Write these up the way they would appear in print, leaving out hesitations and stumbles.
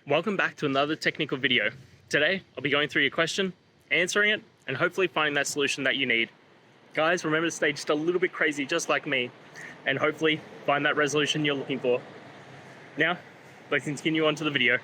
Welcome back to another technical video. Today, I'll be going through your question, answering it, and hopefully finding that solution that you need. Guys, remember to stay just a little bit crazy, just like me, and hopefully find that resolution you're looking for. Now, let's continue on to the video.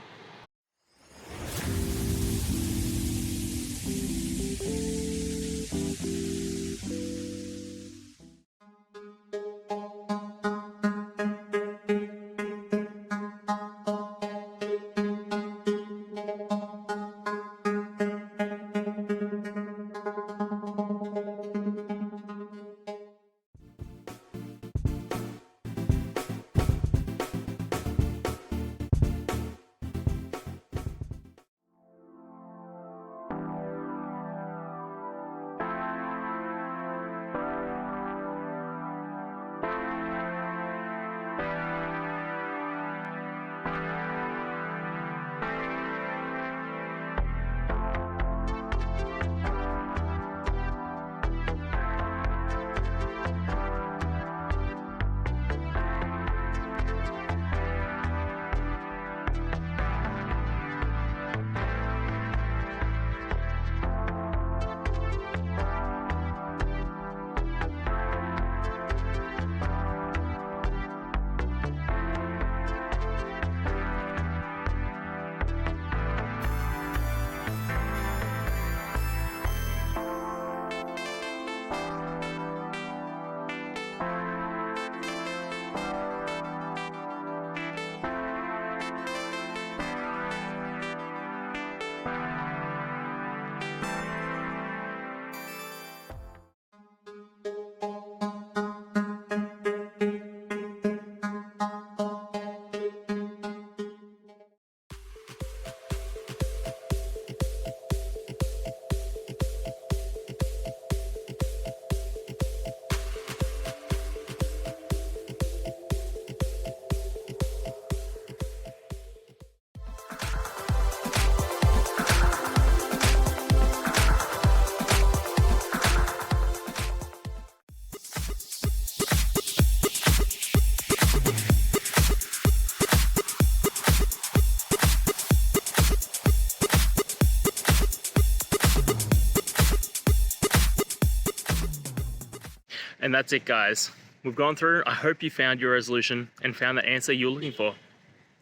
And that's it, guys. We've gone through. I hope you found your resolution and found the answer you're looking for.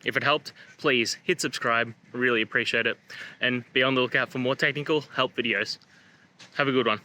If it helped, please hit subscribe. I really appreciate it. And be on the lookout for more technical help videos. Have a good one.